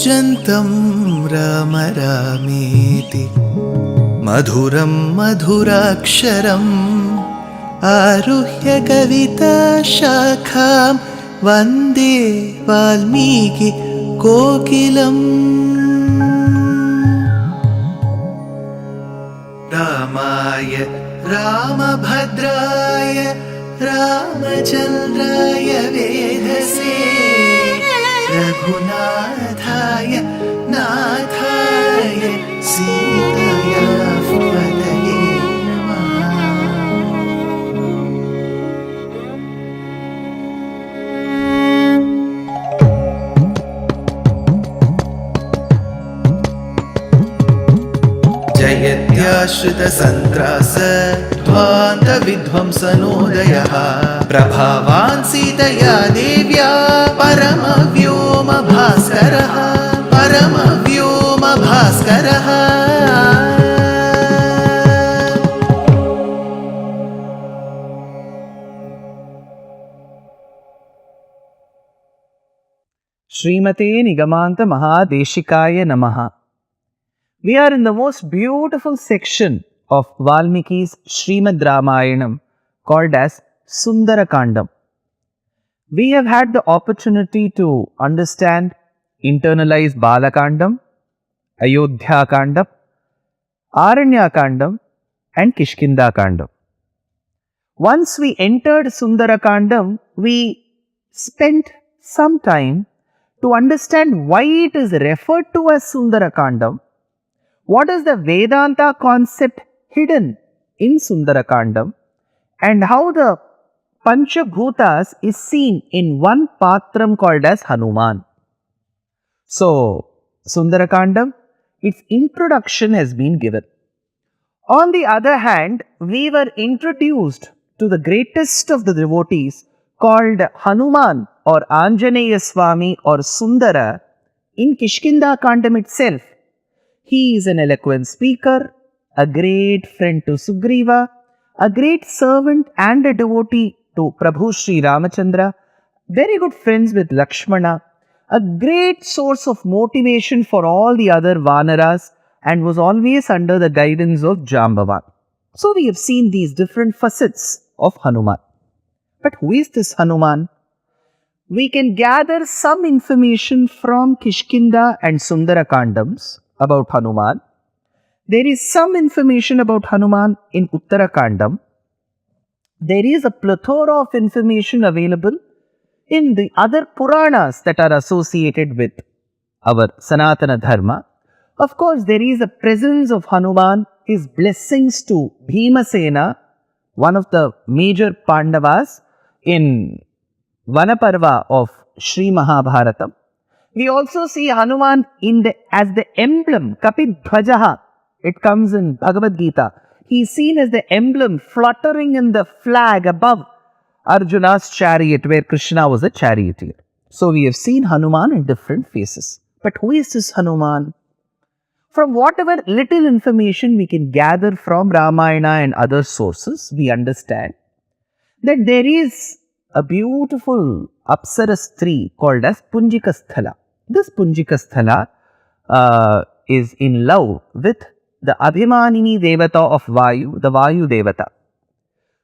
कूजन्तं राम रामेति मधुरं मधुराक्षरम् आरुह्य कविताशाखां वन्दे वाल्मीकि कोकिलम्। रामाय रामभद्राय रामचन्द्राय वेधसे रघुनाथाय नाथाय सीताया पतये नमः। जयत्याश्रितसन्त्रास ध्वान्तविध्वंसनोदयः प्रभावान् सीतया देव्या परमव्योमभास्करः परमव्योमभास्करः। श्रीमते निगमान्त महादेशिकाय नमः। We are in the most beautiful section of Valmiki's Srimad Ramayanam called as Sundara Kandam. We have had the opportunity to understand, internalize Balakandam, Ayodhya Kandam, Aranya Kandam and Kishkinda Kandam. Once we entered Sundara Kandam, we spent some time to understand why it is referred to as Sundara Kandam. What is the Vedanta concept hidden in Sundara Kandam, and how the Panchabhutas is seen in one patram called as Hanuman. So, Sundara Kandam, its introduction has been given. On the other hand, we were introduced to the greatest of the devotees called Hanuman or Anjaneya Swami or Sundara in Kishkinda Kandam itself. He is an eloquent speaker, a great friend to Sugriva, a great servant and a devotee to Prabhu Sri Ramachandra, very good friends with Lakshmana, a great source of motivation for all the other Vanaras, and was always under the guidance of Jambavan. So we have seen these different facets of Hanuman. But who is this Hanuman? We can gather some information from Kishkinda and Sundara Kandams about Hanuman. There is some information about Hanuman in Uttara Kandam. There is a plethora of information available in the other Puranas that are associated with our Sanatana Dharma. Of course, there is a presence of Hanuman, his blessings to Bhimasena, one of the major Pandavas in Vanaparva of Sri Mahabharatam. We also see Hanuman as the emblem, Kapidhvajaha. It comes in Bhagavad Gita. He is seen as the emblem fluttering in the flag above Arjuna's chariot, where Krishna was a charioteer. So we have seen Hanuman in different faces. But who is this Hanuman? From whatever little information we can gather from Ramayana and other sources, we understand that there is a beautiful Apsara tree called as Punjikasthala. This Punjikasthala is in love with the Abhimanini Devata of Vayu, the Vayu Devata.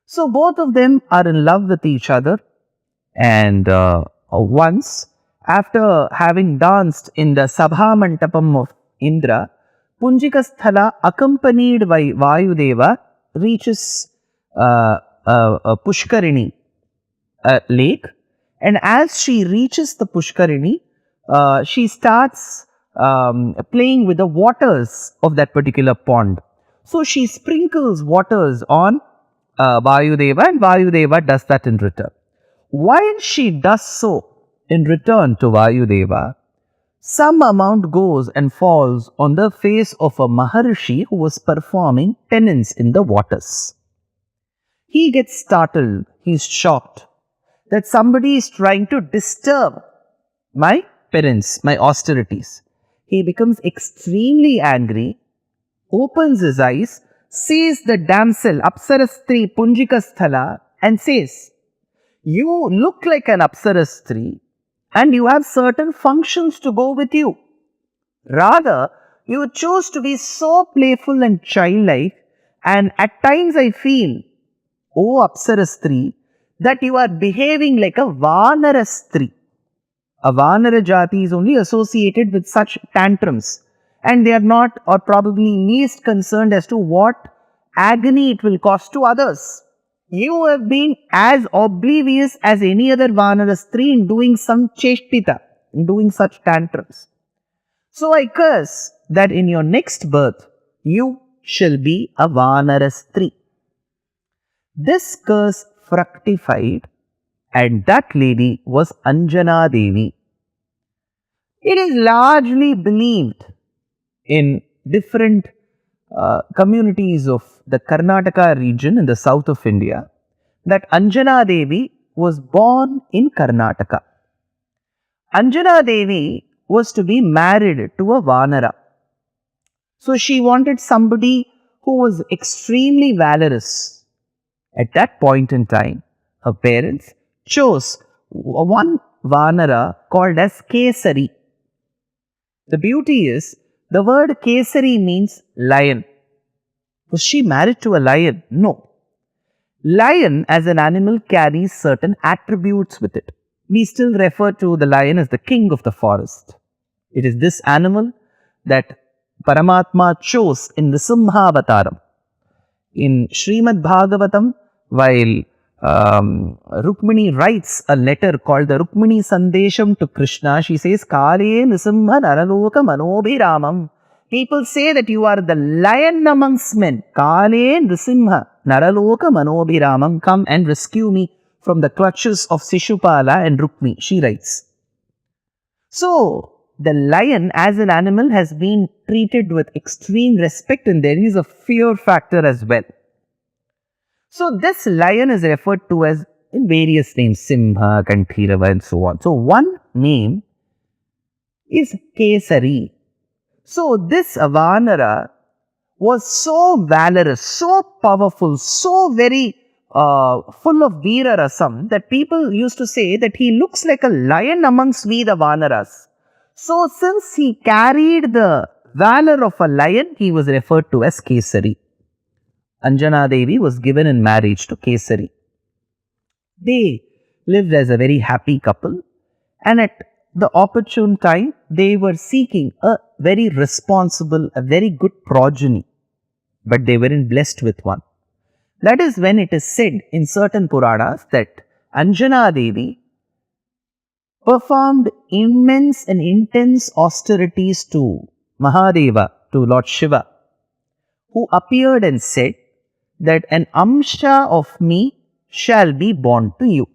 So both of them are in love with each other, and once, after having danced in the Sabha Mantapam of Indra, Punjikasthala, accompanied by Vayudeva, reaches Pushkarini lake, and as she reaches the Pushkarini, she starts playing with the waters of that particular pond. So she sprinkles waters on Vayudeva, and Vayudeva does that in return. While she does so in return to Vayudeva, some amount goes and falls on the face of a Maharishi who was performing penance in the waters. He gets startled, he is shocked that somebody is trying to disturb my penance, my austerities. He becomes extremely angry, opens his eyes, sees the damsel Apsarastri Punjikasthala and says, "You look like an Apsarastri and you have certain functions to go with you. Rather, you choose to be so playful and childlike, and at times I feel, O Apsarastri, that you are behaving like a Vanarastri. A Vanara Jati is only associated with such tantrums, and they are not or probably least concerned as to what agony it will cause to others. You have been as oblivious as any other Vanarastri in doing some cheshtita, in doing such tantrums. So I curse that in your next birth you shall be a Vanarastri. This curse fructified, and that lady was Anjana Devi. It is largely believed in different communities of the Karnataka region in the south of India that Anjana Devi was born in Karnataka. Anjana Devi was to be married to a Vanara. So she wanted somebody who was extremely valorous. At that point in time, her parents chose one Vanara called as Kesari. The beauty is, the word Kesari means lion. Was she married to a lion? No. Lion as an animal carries certain attributes with it. We still refer to the lion as the king of the forest. It is this animal that Paramatma chose in the Simhavataram. In Srimad Bhagavatam, while Rukmini writes a letter called the Rukmini Sandesham to Krishna, she says, Kale Nisimha Naraloka Manobhiramam. People say that you are the lion amongst men. Kale Nisimha Naraloka Manobhiramam. Come and rescue me from the clutches of Sishupala and Rukmi, she writes. So, the lion as an animal has been treated with extreme respect, and there is a fear factor as well. So, this lion is referred to as in various names, Simha, Kanthirava and so on. So, one name is Kesari. So, this Vanara was so valorous, so powerful, so very full of Veera Rasam that people used to say that he looks like a lion amongst we the Vanaras. So, since he carried the valor of a lion, he was referred to as Kesari. Anjana Devi was given in marriage to Kesari. They lived as a very happy couple, and at the opportune time, they were seeking a very responsible, a very good progeny, but they weren't blessed with one. That is when it is said in certain Puranas that Anjana Devi performed immense and intense austerities to Mahadeva, to Lord Shiva, who appeared and said that an amsha of me shall be born to you.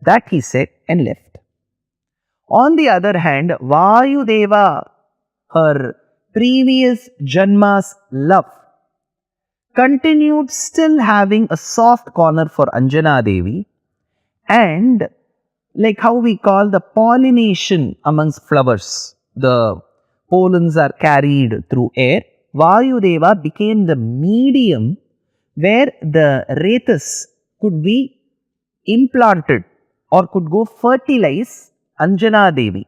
That he said and left. On the other hand, Vayudeva, her previous Janma's love, continued still having a soft corner for Anjana Devi, and like how we call the pollination amongst flowers, the pollens are carried through air. Vayudeva became the medium where the rethas could be implanted or could go fertilize Anjana Devi.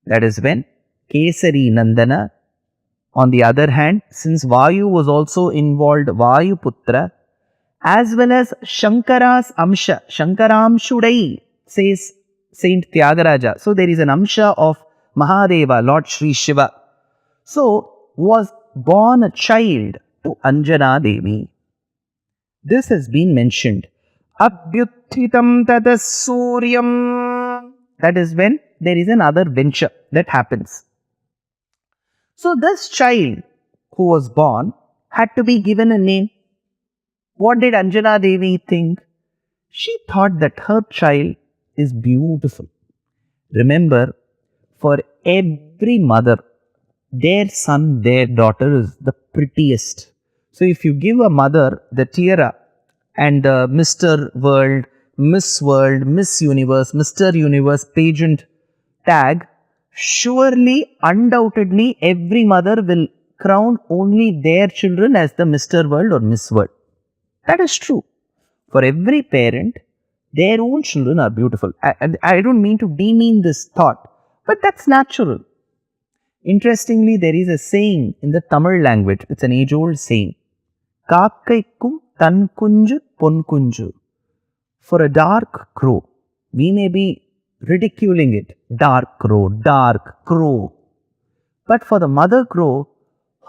That is when Kesari Nandana. On the other hand, since Vayu was also involved, Vayuputra, as well as Shankara's Amsha, Shankaramshudai, says Saint Tyagaraja. So there is an Amsha of Mahadeva, Lord Sri Shiva. So was born a child to Anjana Devi. This has been mentioned. Abhyuthitam tadas suryam. That is when there is another venture that happens. So this child who was born had to be given a name. What did Anjana Devi think? She thought that her child is beautiful. Remember, for every mother, their son, their daughter is the prettiest. So if you give a mother the tiara and the Mr. World, Miss Universe, Mr. Universe pageant tag, surely, undoubtedly, every mother will crown only their children as the Mr. World or Miss World. That is true. For every parent, their own children are beautiful. I don't mean to demean this thought, but that's natural. Interestingly, there is a saying in the Tamil language, it's an age-old saying, Kakaikum tan kunju pon kunju. For a dark crow, we may be ridiculing it, dark crow. But for the mother crow,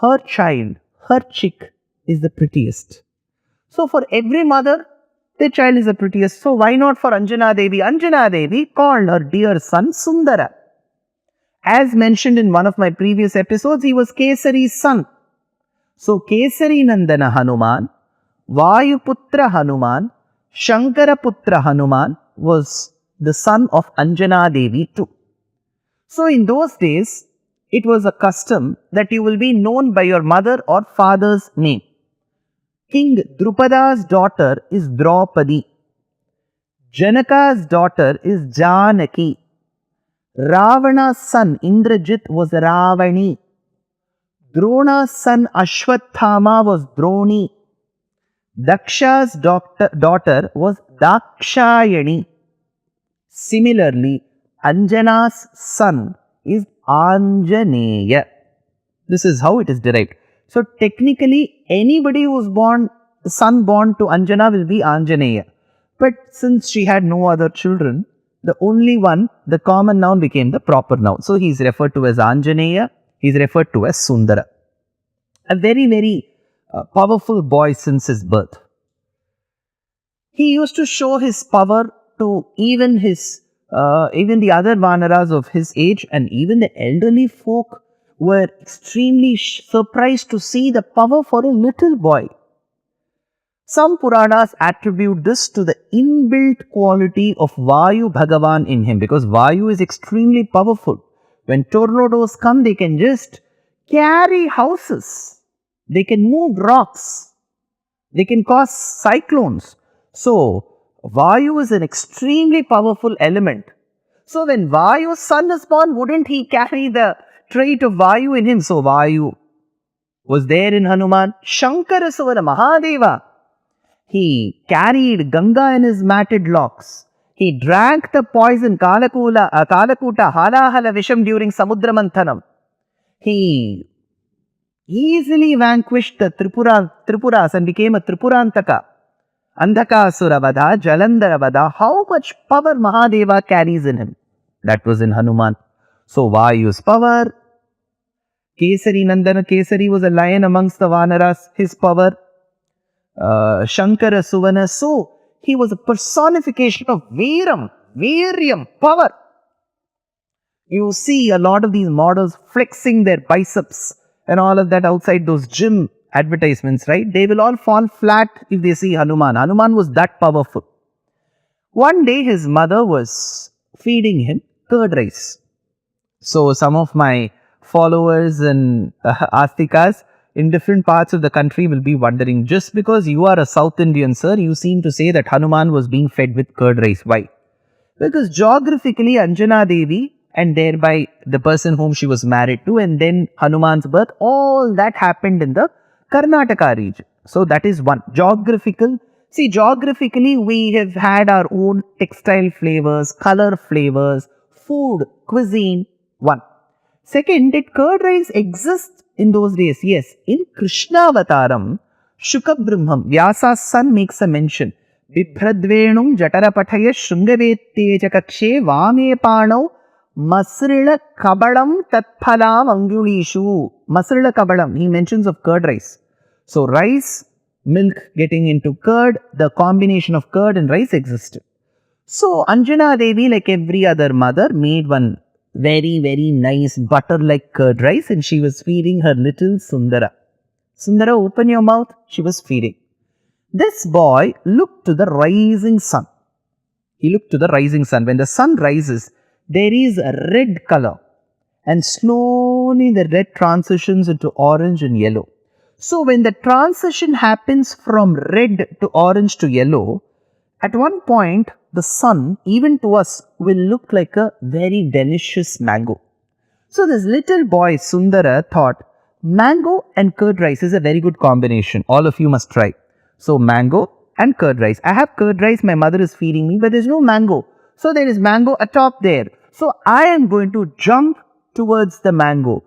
her child, her chick is the prettiest. So for every mother, their child is the prettiest. So why not for Anjana Devi? Anjana Devi called her dear son Sundara. As mentioned in one of my previous episodes, he was Kesari's son. So Kesari Nandana Hanuman, Vayuputra Hanuman, Shankaraputra Hanuman was the son of Anjana Devi too. So in those days, it was a custom that you will be known by your mother or father's name. King Drupada's daughter is Draupadi. Janaka's daughter is Janaki. Ravana's son Indrajit was Ravani. Drona's son Ashwathama was Droni. Daksha's daughter was Dakshayani. Similarly, Anjana's son is Anjaneya. This is how it is derived. So technically, anybody who was born, the son born to Anjana will be Anjaneya. But since she had no other children, the only one, the common noun became the proper noun. So he is referred to as Anjaneya, he is referred to as Sundara. A very, very powerful boy since his birth. He used to show his power to even the other Vanaras of his age, and even the elderly folk were extremely surprised to see the power for a little boy. Some Puranas attribute this to the inbuilt quality of Vayu Bhagavan in him, because Vayu is extremely powerful. When tornadoes come, they can just carry houses, they can move rocks, they can cause cyclones. So, Vayu is an extremely powerful element. So, when Vayu's son is born, wouldn't he carry the trait of Vayu in him? So, Vayu was there in Hanuman. Shankara Suvana Mahadeva, he carried Ganga in his matted locks. He drank the poison Kalakuta Halahala Visham during Samudra Manthanam. He easily vanquished the Tripuras and became a Tripurantaka. Andhakasura Vada, Jalandhara Vada. How much power Mahadeva carries in him? That was in Hanuman. So Vayu's power. Kesari Nandana Kesari was a lion amongst the Vanaras. His power. Shankara Suvana. So he was a personification of Veeryam, power. You see a lot of these models flexing their biceps and all of that outside those gym advertisements, right? They will all fall flat if they see Hanuman. Hanuman was that powerful. One day his mother was feeding him curd rice. So some of my followers and Astikas in different parts of the country will be wondering, just because you are a South Indian, sir, you seem to say that Hanuman was being fed with curd rice. Why? Because geographically Anjana Devi and thereby the person whom she was married to, and then Hanuman's birth, all that happened in the Karnataka region. So that is one. Geographically we have had our own textile flavors, color flavors, food, cuisine, one. Second, did curd rice exist in those days? Yes. In Krishna Avataram, Shukabrahmam, Vyasa's son, makes a mention. Bibhradvenum Jatarapataya Shungavetteja Kakshe Vame Panau Masrila Kabalam Tatphalam Angulishu. Masrila Kabalam, he mentions of curd rice. So rice, milk getting into curd, the combination of curd and rice existed. So Anjana Devi, like every other mother, made one very, very nice butter-like curd rice, and she was feeding her little Sundara. Sundara, open your mouth. She was feeding. This boy looked to the rising sun. He looked to the rising sun. When the sun rises, there is a red color, and slowly the red transitions into orange and yellow. So when the transition happens from red to orange to yellow, at one point the sun, even to us, will look like a very delicious mango. So this little boy Sundara thought, mango and curd rice is a very good combination. All of you must try. So mango and curd rice. I have curd rice, my mother is feeding me, but there is no mango. So there is mango atop there. So I am going to jump towards the mango.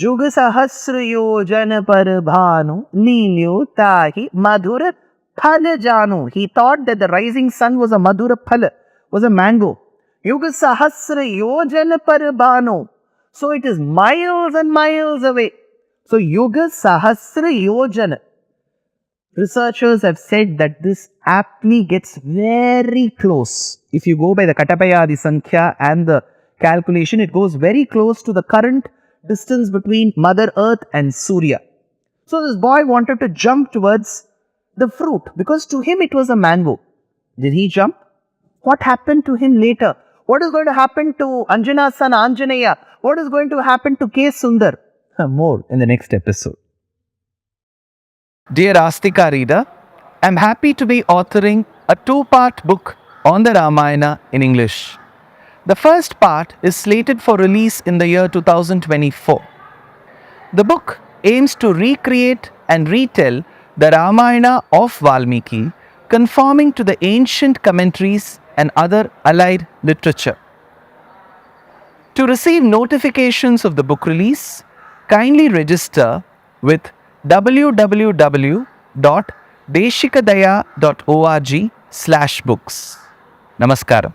जुग सहस्र योजन par bhanu लील्यो ताहि madhura phala janu. He thought that the rising sun was a madhura phala, was a mango. Yuga sahasra yojan par bhanu. So it is miles and miles away. So Yuga sahasra yojan. Researchers have said that this aptly gets very close. If you go by the Katapayadi Sankhya and the calculation, it goes very close to the current distance between Mother Earth and Surya. So this boy wanted to jump towards the fruit because to him it was a mango. Did he jump? What happened to him later? What is going to happen to Anjana's son Anjaneya? What is going to happen to K. Sundar? More in the next episode. Dear Astika reader, I am happy to be authoring a 2-part book on the Ramayana in English. The first part is slated for release in the year 2024. The book aims to recreate and retell the Ramayana of Valmiki, conforming to the ancient commentaries and other allied literature. To receive notifications of the book release, kindly register with www.deshikadaya.org/books. Namaskaram.